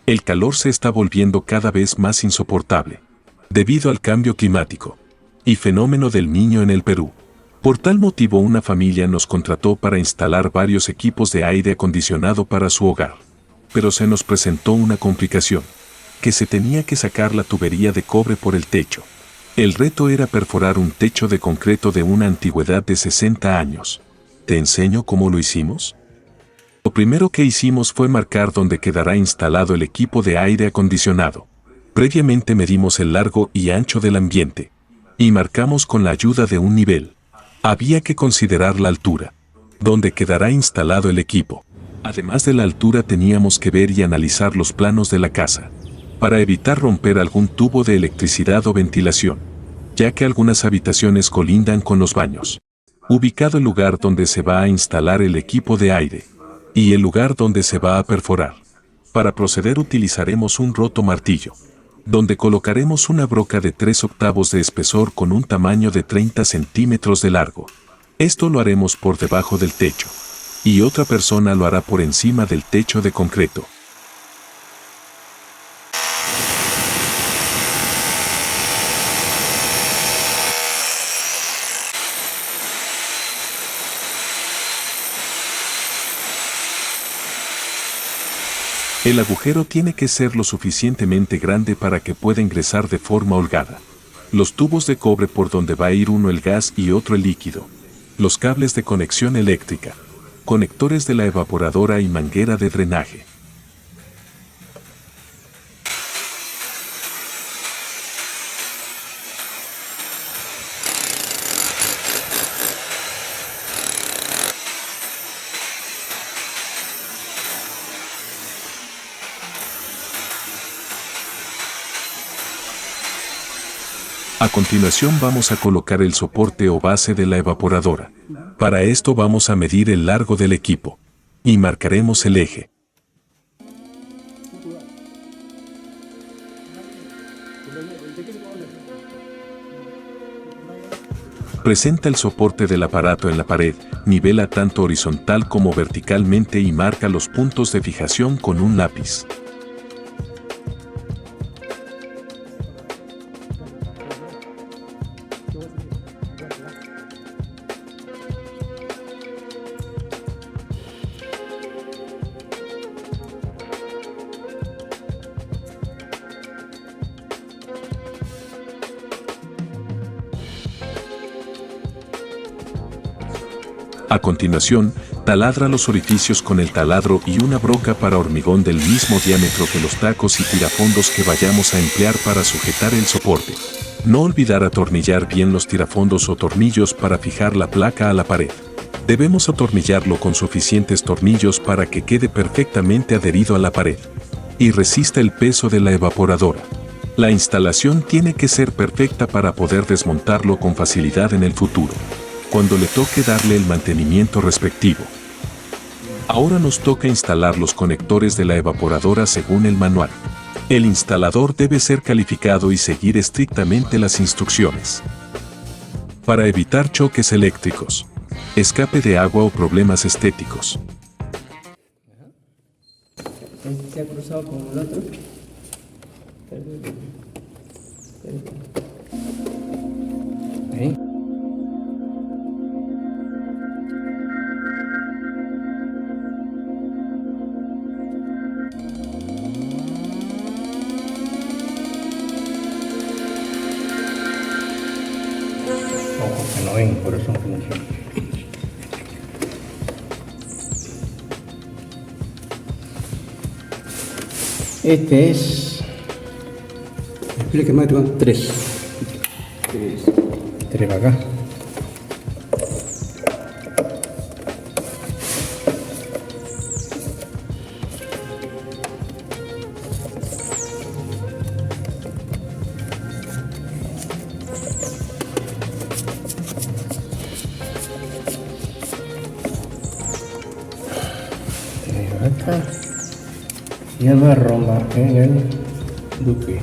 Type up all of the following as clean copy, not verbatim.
El calor se está volviendo cada vez más insoportable, debido al cambio climático y fenómeno del Niño en el Perú. Por tal motivo una familia nos contrató para instalar varios equipos de aire acondicionado para su hogar. Pero se nos presentó una complicación, que se tenía que sacar la tubería de cobre por el techo. El reto era perforar un techo de concreto de una antigüedad de 60 años. ¿Te enseño cómo lo hicimos? Lo primero que hicimos fue marcar dónde quedará instalado el equipo de aire acondicionado. Previamente medimos el largo y ancho del ambiente, y marcamos con la ayuda de un nivel. Había que considerar la altura, donde quedará instalado el equipo. Además de la altura teníamos que ver y analizar los planos de la casa, para evitar romper algún tubo de electricidad o ventilación, ya que algunas habitaciones colindan con los baños. Ubicado el lugar donde se va a instalar el equipo de aire, y el lugar donde se va a perforar. Para proceder utilizaremos un roto martillo, donde colocaremos una broca de 3/8 de espesor con un tamaño de 30 centímetros de largo. Esto lo haremos por debajo del techo, y otra persona lo hará por encima del techo de concreto. El agujero tiene que ser lo suficientemente grande para que pueda ingresar de forma holgada. Los tubos de cobre por donde va a ir uno el gas y otro el líquido. Los cables de conexión eléctrica. Conectores de la evaporadora y manguera de drenaje. A continuación vamos a colocar el soporte o base de la evaporadora. Para esto vamos a medir el largo del equipo y marcaremos el eje. Presenta el soporte del aparato en la pared, nivela tanto horizontal como verticalmente y marca los puntos de fijación con un lápiz. A continuación, taladra los orificios con el taladro y una broca para hormigón del mismo diámetro que los tacos y tirafondos que vayamos a emplear para sujetar el soporte. No olvidar atornillar bien los tirafondos o tornillos para fijar la placa a la pared. Debemos atornillarlo con suficientes tornillos para que quede perfectamente adherido a la pared y resista el peso de la evaporadora. La instalación tiene que ser perfecta para poder desmontarlo con facilidad en el futuro, cuando le toque darle el mantenimiento respectivo. Ahora nos toca instalar los conectores de la evaporadora según el manual. El instalador debe ser calificado y seguir estrictamente las instrucciones. Para evitar choques eléctricos, escape de agua o problemas estéticos. Se ha cruzado con el otro. Ahí. Ojo que no ven, por eso no funciona. Este es... Explíqueme, 3. 3 para acá. Acá y amarro en el duque.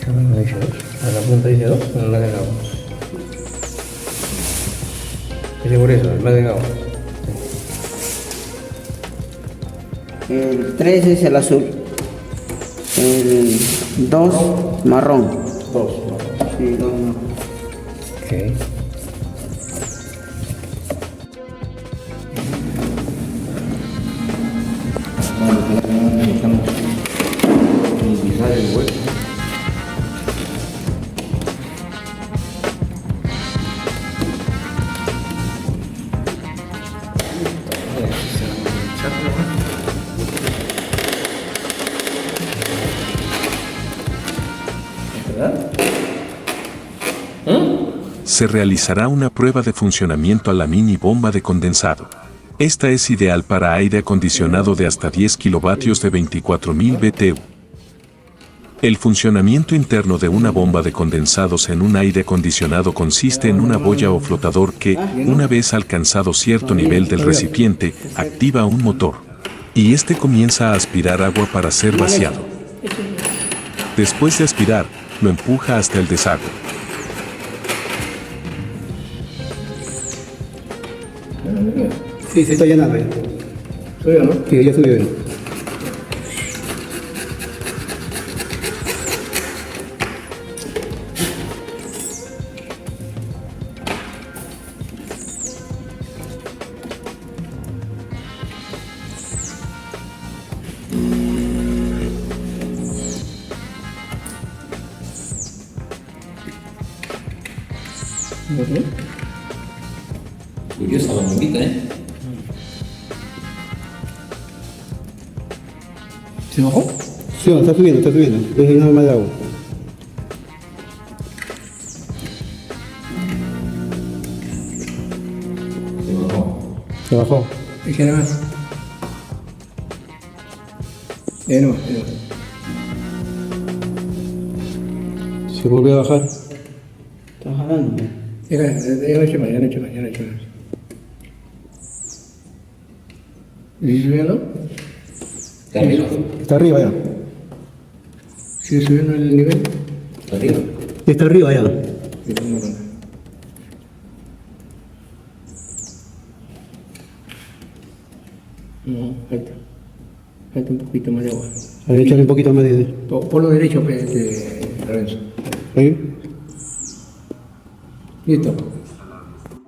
Acá dice 2, a la punta dice 2, en la de lado. Es por eso, el más de lado. El 3 es el azul. El 2 marrón. 2. Sí, 2 marrón. Ok. Necesitamos minimizar el hueco. ¿Verdad? Se realizará una prueba de funcionamiento a la mini bomba de condensado. Esta es ideal para aire acondicionado de hasta 10 kilovatios de 24.000 BTU. El funcionamiento interno de una bomba de condensados en un aire acondicionado consiste en una boya o flotador que, una vez alcanzado cierto nivel del recipiente, activa un motor. Y este comienza a aspirar agua para ser vaciado. Después de aspirar, lo empuja hasta el desagüe. Sí, se está llenando ya. ¿Subió, no? Sí, ya subió. Curiosa la bombita, ¿eh? ¿Se bajó? Sí, está subiendo, está subiendo. Deja nada más de agua. Se bajó. Se bajó. Échale más. No. Se volvió a bajar. Está jalando. Ya no eche más. ¿Sigue subiendo? ¿Está arriba? Está arriba ya. ¿Sigue subiendo el nivel? ¿Está arriba? Está arriba ya. No, falta un poquito más de agua. A ver, échale un poquito más de... Por lo derecho, Lorenzo. ¿Ahí? Listo.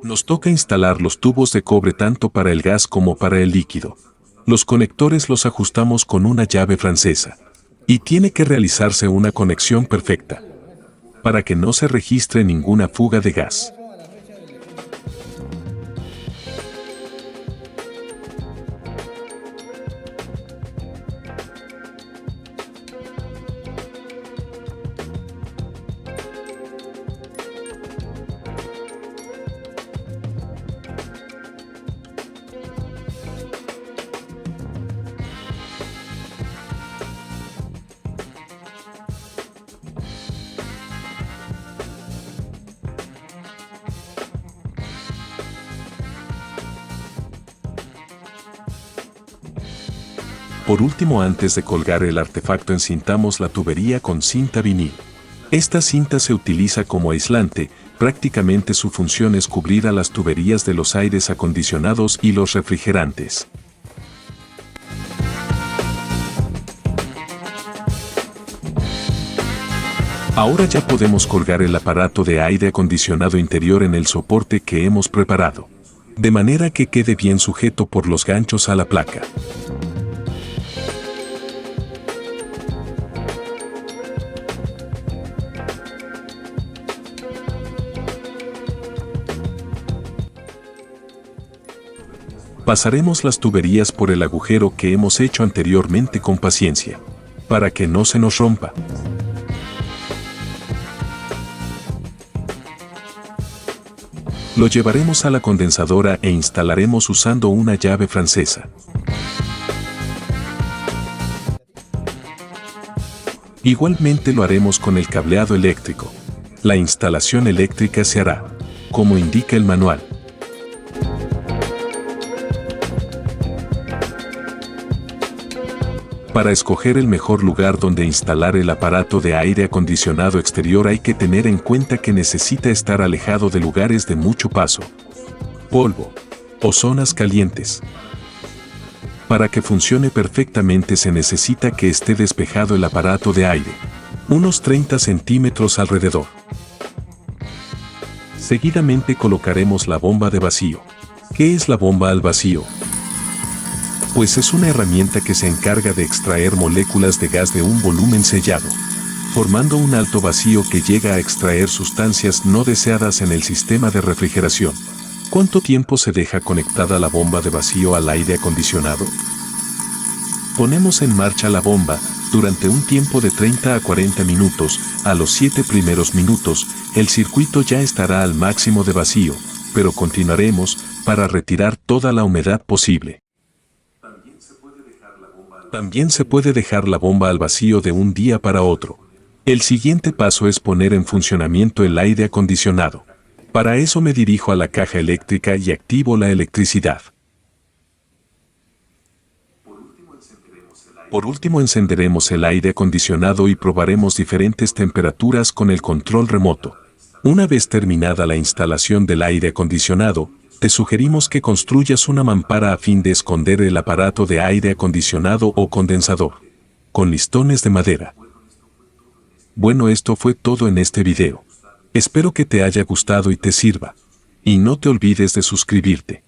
Nos toca instalar los tubos de cobre tanto para el gas como para el líquido. Los conectores los ajustamos con una llave francesa. Y tiene que realizarse una conexión perfecta, para que no se registre ninguna fuga de gas. Por último, antes de colgar el artefacto, encintamos la tubería con cinta vinil. Esta cinta se utiliza como aislante, prácticamente su función es cubrir a las tuberías de los aires acondicionados y los refrigerantes. Ahora ya podemos colgar el aparato de aire acondicionado interior en el soporte que hemos preparado, de manera que quede bien sujeto por los ganchos a la placa. Pasaremos las tuberías por el agujero que hemos hecho anteriormente con paciencia, para que no se nos rompa. Lo llevaremos a la condensadora e instalaremos usando una llave francesa. Igualmente lo haremos con el cableado eléctrico. La instalación eléctrica se hará, como indica el manual. Para escoger el mejor lugar donde instalar el aparato de aire acondicionado exterior hay que tener en cuenta que necesita estar alejado de lugares de mucho paso, polvo o zonas calientes. Para que funcione perfectamente se necesita que esté despejado el aparato de aire, unos 30 centímetros alrededor. Seguidamente colocaremos la bomba de vacío. ¿Qué es la bomba al vacío? Pues es una herramienta que se encarga de extraer moléculas de gas de un volumen sellado, formando un alto vacío que llega a extraer sustancias no deseadas en el sistema de refrigeración. ¿Cuánto tiempo se deja conectada la bomba de vacío al aire acondicionado? Ponemos en marcha la bomba durante un tiempo de 30 a 40 minutos. A los 7 primeros minutos, el circuito ya estará al máximo de vacío, pero continuaremos para retirar toda la humedad posible. También se puede dejar la bomba al vacío de un día para otro. El siguiente paso es poner en funcionamiento el aire acondicionado. Para eso me dirijo a la caja eléctrica y activo la electricidad. Por último encenderemos el aire acondicionado y probaremos diferentes temperaturas con el control remoto. Una vez terminada la instalación del aire acondicionado, te sugerimos que construyas una mampara a fin de esconder el aparato de aire acondicionado o condensador, con listones de madera. Bueno, esto fue todo en este video. Espero que te haya gustado y te sirva. Y no te olvides de suscribirte.